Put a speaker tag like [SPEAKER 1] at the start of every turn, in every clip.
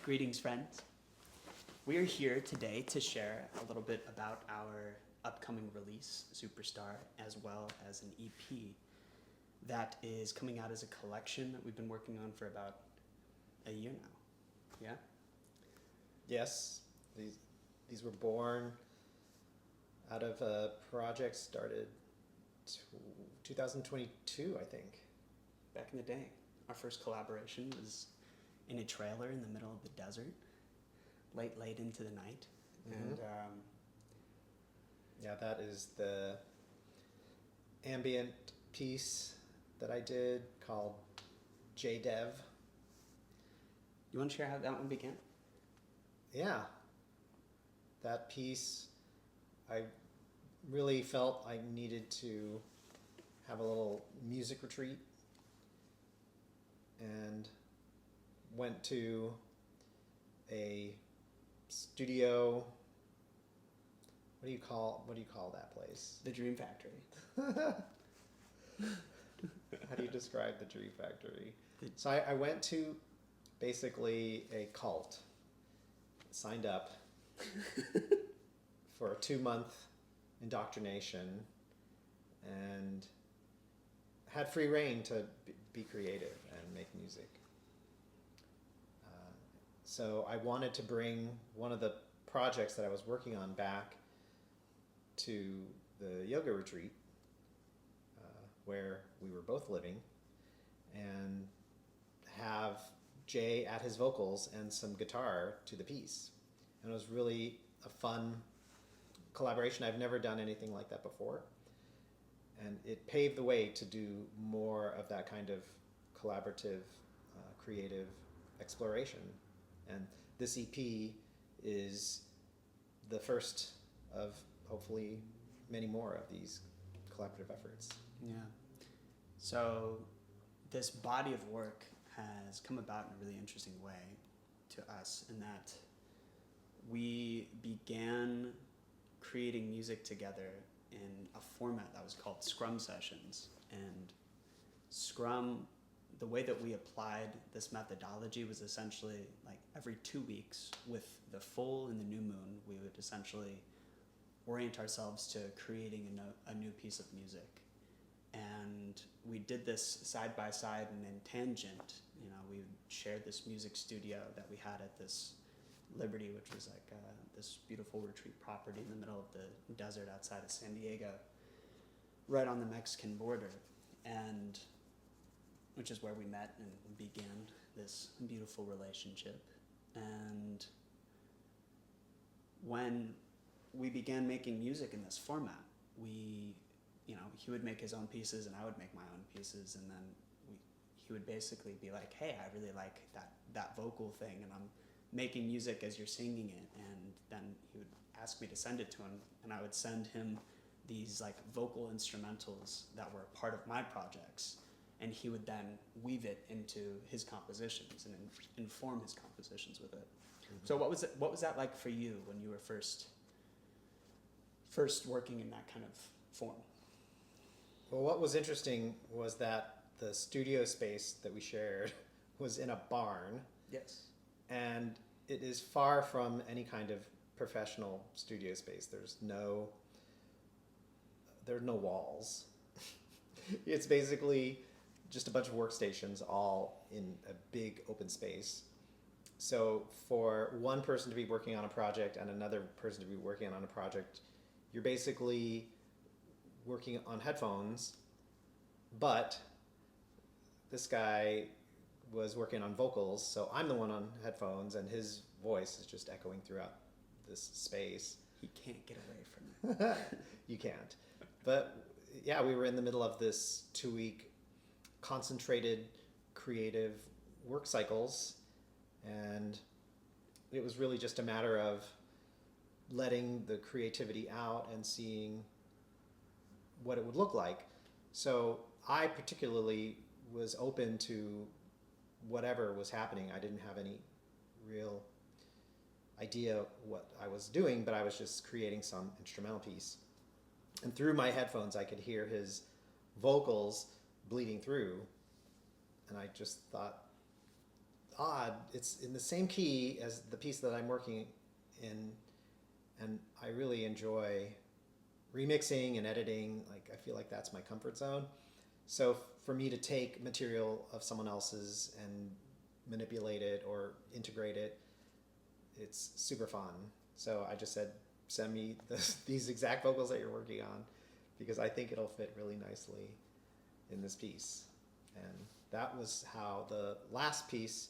[SPEAKER 1] Greetings, friends. We are here today to share a little bit about our upcoming release, Superstar, as well as an EP that is coming out as a collection that we've been working on for about a year now. Yeah?
[SPEAKER 2] Yes, these were born out of a project started 2022, I think.
[SPEAKER 1] Back in the day, our first collaboration was in a trailer in the middle of the desert, late into the night.
[SPEAKER 2] Mm-hmm.
[SPEAKER 1] And
[SPEAKER 2] yeah, that is the ambient piece that I did called JDev.
[SPEAKER 1] you want to share how that one began?
[SPEAKER 2] Yeah, that piece, I really felt I needed to have a little music retreat and went to a studio. What do you call that place?
[SPEAKER 1] The Dream Factory.
[SPEAKER 2] How do you describe the Dream Factory? So I went to basically a cult, signed up for a 2-month indoctrination, and had free reign to be creative and make music. So I wanted to bring one of the projects that I was working on back to the yoga retreat where we were both living, and have Jay add his vocals and some guitar to the piece. And it was really a fun collaboration. I've never done anything like that before. And it paved the way to do more of that kind of collaborative, creative exploration. And this EP is the first of hopefully many more of these collaborative efforts.
[SPEAKER 1] Yeah. So this body of work has come about in a really interesting way to us in that we began creating music together in a format that was called Scrum Sessions. And Scrum, the way that we applied this methodology was essentially like every 2 weeks with the full and the new moon, we would essentially orient ourselves to creating a new piece of music. And we did this side by side and in tangent. You know, we shared this music studio that we had at this Liberty, which was like this beautiful retreat property in the middle of the desert outside of San Diego, right on the Mexican border, and which is where we met and began this beautiful relationship. And when we began making music in this format, he would make his own pieces and I would make my own pieces, and then he would basically be like, hey, I really like that vocal thing, and I'm making music as you're singing it. And then he would ask me to send it to him, and I would send him these like vocal instrumentals that were part of my projects, and he would then weave it into his compositions and inform his compositions with it. Mm-hmm. So what was that like for you when you were first working in that kind of form?
[SPEAKER 2] Well, what was interesting was that the studio space that we shared was in a barn.
[SPEAKER 1] Yes.
[SPEAKER 2] And it is far from any kind of professional studio space. There are no walls. It's basically just a bunch of workstations all in a big open space. So for one person to be working on a project and another person to be working on a project, you're basically working on headphones, but this guy was working on vocals, so I'm the one on headphones, and his voice is just echoing throughout this space.
[SPEAKER 1] He can't get away from it.
[SPEAKER 2] You can't. But yeah, we were in the middle of this 2-week concentrated creative work cycles, and it was really just a matter of letting the creativity out and seeing what it would look like. So I particularly was open to whatever was happening. I didn't have any real idea what I was doing, but I was just creating some instrumental piece. And through my headphones, I could hear his vocals bleeding through. And I just thought, odd. It's in the same key as the piece that I'm working in, and I really enjoy remixing and editing. Like, I feel like that's my comfort zone. So for me to take material of someone else's and manipulate it or integrate it, it's super fun. So I just said, send me these exact vocals that you're working on, because I think it'll fit really nicely in this piece. And that was how the last piece,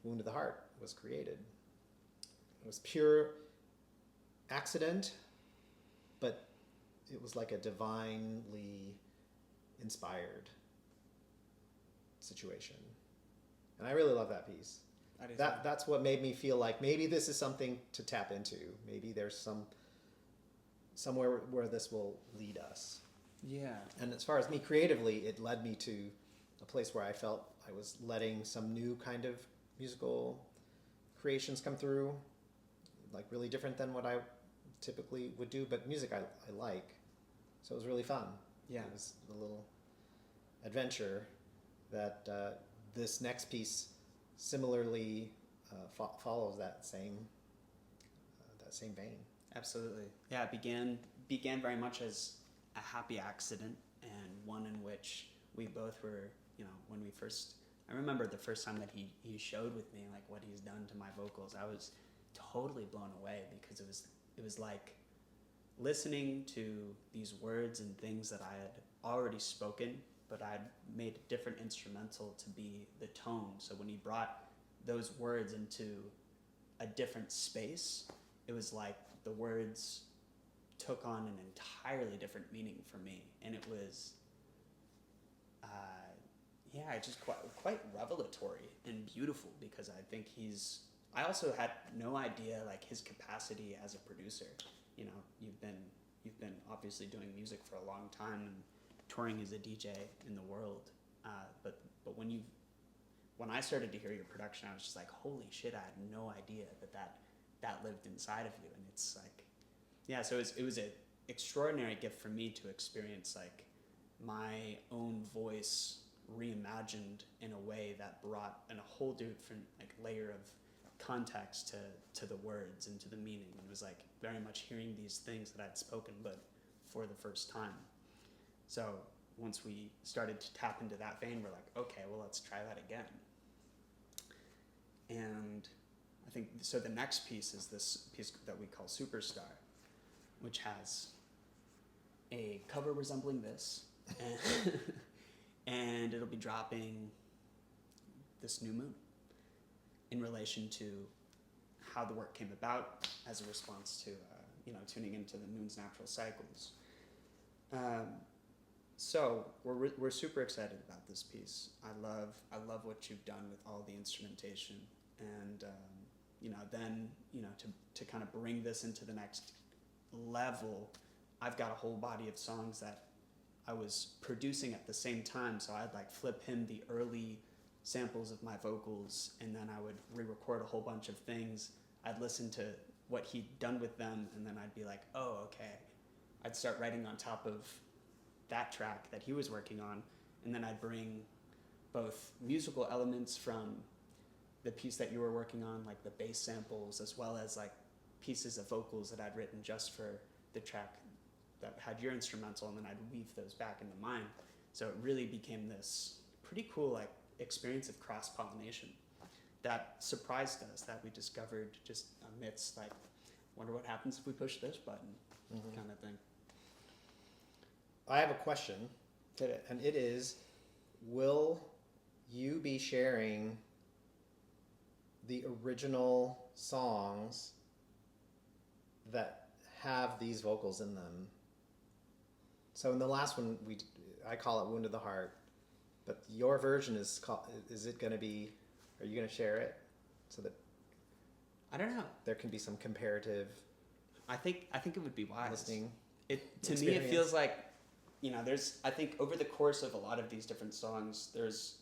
[SPEAKER 2] Wound to the Heart, was created. It was pure accident, but it was like a divinely inspired situation. And I really love that piece. That's what made me feel like maybe this is something to tap into. Maybe there's somewhere where this will lead us.
[SPEAKER 1] Yeah.
[SPEAKER 2] And as far as me creatively, it led me to a place where I felt I was letting some new kind of musical creations come through, like really different than what I typically would do, but music I like. So it was really fun.
[SPEAKER 1] Yeah.
[SPEAKER 2] It was a little adventure that this next piece similarly follows that same vein.
[SPEAKER 1] Absolutely. Yeah, it began very much as a happy accident, and one in which we both were, when we first, I remember the first time that he showed with me like what he's done to my vocals, I was totally blown away, because it was like listening to these words and things that I had already spoken, but I'd made a different instrumental to be the tone. So when he brought those words into a different space, it was like the words took on an entirely different meaning for me. And it was, just quite revelatory and beautiful, because I think I also had no idea like his capacity as a producer. You've been obviously doing music for a long time and touring as a DJ in the world. But when I started to hear your production, I was just like, holy shit, I had no idea that lived inside of you. And it's like, yeah, so it was an extraordinary gift for me to experience like my own voice reimagined in a way that brought in a whole different like layer of context to the words and to the meaning. It was like very much hearing these things that I'd spoken but for the first time. So once we started to tap into that vein, we're like, okay, well, let's try that again. And I think, so the next piece is this piece that we call Superstar, which has a cover resembling this, and it'll be dropping this new moon in relation to how the work came about as a response to, tuning into the moon's natural cycles. So we're super excited about this piece. I love what you've done with all the instrumentation, and then to kind of bring this into the next level. I've got a whole body of songs that I was producing at the same time, so I'd like flip him the early samples of my vocals, and then I would re-record a whole bunch of things. I'd listen to what he'd done with them, and then I'd be like, oh, okay. I'd start writing on top of that track that he was working on, and then I'd bring both musical elements from the piece that you were working on, like the bass samples, as well as like pieces of vocals that I'd written just for the track that had your instrumental, and then I'd weave those back into mine. So it really became this pretty cool like experience of cross-pollination that surprised us, that we discovered just amidst like, wonder what happens if we push this button, kind of thing.
[SPEAKER 2] I have a question, and it is, will you be sharing the original songs that have these vocals in them? So in the last one, I call it Wound to the Heart, but your version is it going to be, are you going to share it so that
[SPEAKER 1] I don't know,
[SPEAKER 2] there can be some comparative
[SPEAKER 1] I think it would be wise.
[SPEAKER 2] Listening
[SPEAKER 1] to
[SPEAKER 2] experience.
[SPEAKER 1] Me it feels like, I think over the course of a lot of these different songs, there's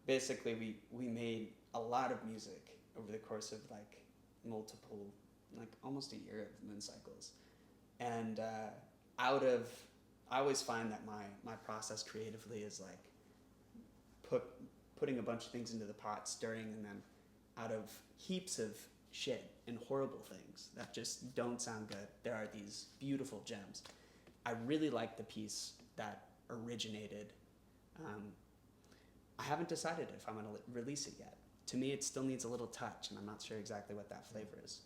[SPEAKER 1] basically we made a lot of music over the course of like multiple, like almost a year of moon cycles. And I always find that my process creatively is like putting a bunch of things into the pot, stirring, and then out of heaps of shit and horrible things that just don't sound good, there are these beautiful gems. I really like the piece that originated. I haven't decided if I'm going to release it yet. To me, it still needs a little touch, and I'm not sure exactly what that flavor is.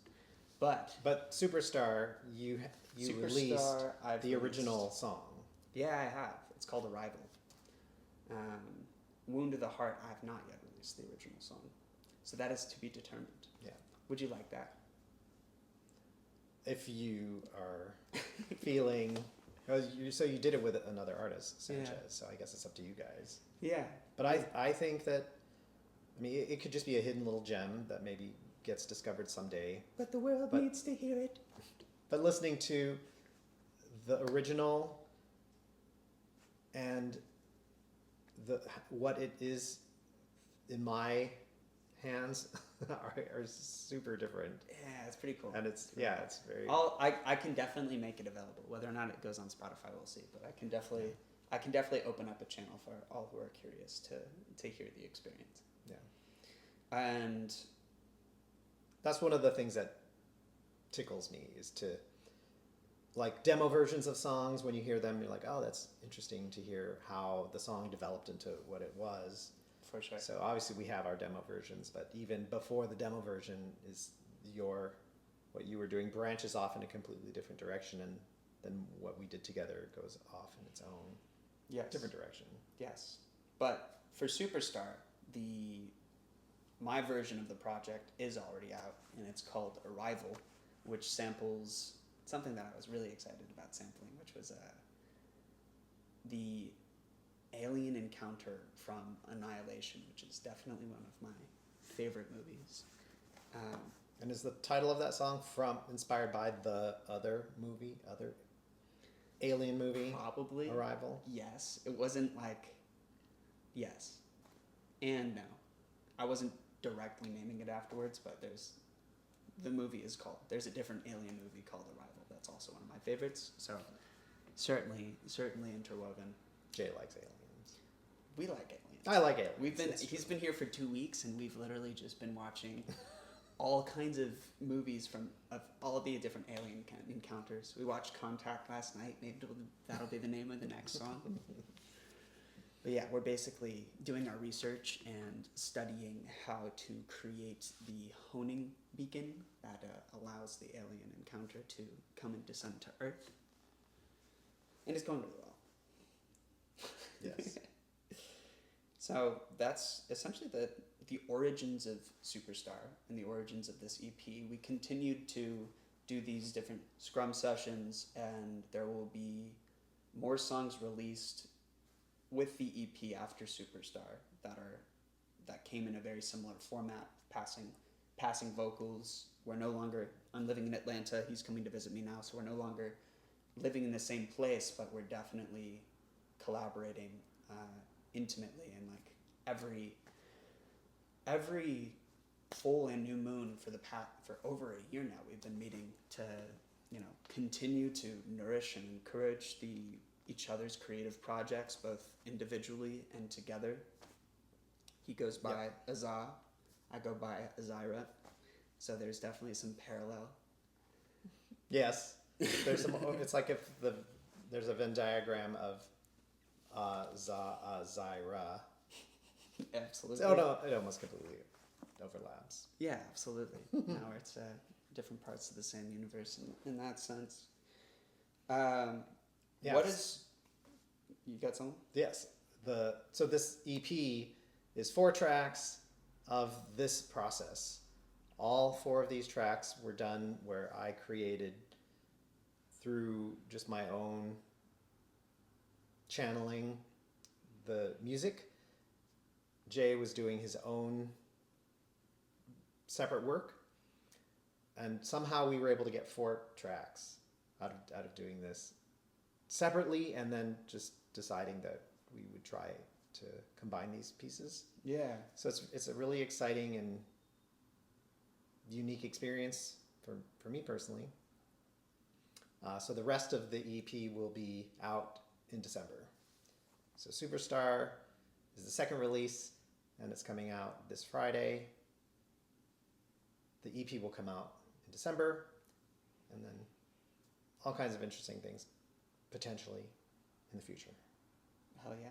[SPEAKER 1] But
[SPEAKER 2] Superstar, you
[SPEAKER 1] Superstar,
[SPEAKER 2] released
[SPEAKER 1] I've
[SPEAKER 2] the
[SPEAKER 1] released.
[SPEAKER 2] original song.
[SPEAKER 1] Yeah, I have. It's called Arrival. Wound to the Heart, I have not yet released the original song. So that is to be determined.
[SPEAKER 2] Yeah.
[SPEAKER 1] Would you like that?
[SPEAKER 2] If you are feeling... So you did it with another artist, Sanchez, so I guess it's up to you guys.
[SPEAKER 1] Yeah.
[SPEAKER 2] But I think that, I mean, it could just be a hidden little gem that maybe gets discovered someday.
[SPEAKER 1] But the world needs to hear it.
[SPEAKER 2] But listening to the original and what it is in my hands are super different.
[SPEAKER 1] Yeah, it's pretty cool.
[SPEAKER 2] And it's very...
[SPEAKER 1] I can definitely make it available. Whether or not it goes on Spotify, we'll see. But I can definitely open up a channel for all who are curious to hear the experience.
[SPEAKER 2] Yeah.
[SPEAKER 1] And
[SPEAKER 2] that's one of the things that tickles me, is to, like, demo versions of songs. When you hear them, you're like, oh, that's interesting to hear how the song developed into what it was.
[SPEAKER 1] For sure.
[SPEAKER 2] So obviously we have our demo versions, but even before the demo version is what you were doing branches off in a completely different direction, and then what we did together goes off in its own different direction.
[SPEAKER 1] Yes. But for Superstar, my version of the project is already out, and it's called Arrival, which samples something that I was really excited about sampling, which was the alien encounter from Annihilation, which is definitely one of my favorite movies.
[SPEAKER 2] And is the title of that song inspired by the other alien movie?
[SPEAKER 1] Probably.
[SPEAKER 2] Arrival?
[SPEAKER 1] Yes. It wasn't like... Yes. And no. I wasn't directly naming it afterwards, but there's a different alien movie called Arrival that's also one of my favorites, so certainly interwoven.
[SPEAKER 2] Jay likes aliens.
[SPEAKER 1] We like aliens.
[SPEAKER 2] I like aliens.
[SPEAKER 1] He's been here for 2 weeks, and we've literally just been watching all kinds of movies of all the different alien encounters. We watched Contact last night. Maybe that'll be the name of the next song. But yeah, we're basically doing our research and studying how to create the honing beacon that allows the alien encounter to come and descend to Earth. And it's going really well.
[SPEAKER 2] Yes.
[SPEAKER 1] So that's essentially the origins of Superstar and the origins of this EP. We continued to do these different scrum sessions, and there will be more songs released with the EP after Superstar that came in a very similar format, passing vocals. I'm living in Atlanta, he's coming to visit me now, so we're no longer living in the same place, but we're definitely collaborating intimately, and like every full and new moon for over a year now, we've been meeting to continue to nourish and encourage each other's creative projects, both individually and together. He goes by AHzHA, I go by AhziRa, so there's definitely some parallel.
[SPEAKER 2] Yes, there's some. It's like if there's a Venn diagram of AhziRa.
[SPEAKER 1] Absolutely.
[SPEAKER 2] Oh no, it almost completely overlaps.
[SPEAKER 1] Yeah, absolutely. Now it's different parts of the same universe in that sense.
[SPEAKER 2] Yes.
[SPEAKER 1] What is... You got something?
[SPEAKER 2] Yes. So this EP is 4 tracks of this process. All 4 of these tracks were done where I created through just my own channeling the music. Jay was doing his own separate work, and somehow we were able to get 4 tracks out of doing this separately, and then just deciding that we would try to combine these pieces.
[SPEAKER 1] Yeah.
[SPEAKER 2] So it's a really exciting and unique experience for me personally. So the rest of the EP will be out in December. So Superstar is the second release, and it's coming out this Friday. the EP will come out in December, and then all kinds of interesting things potentially in the future.
[SPEAKER 1] Hell yeah.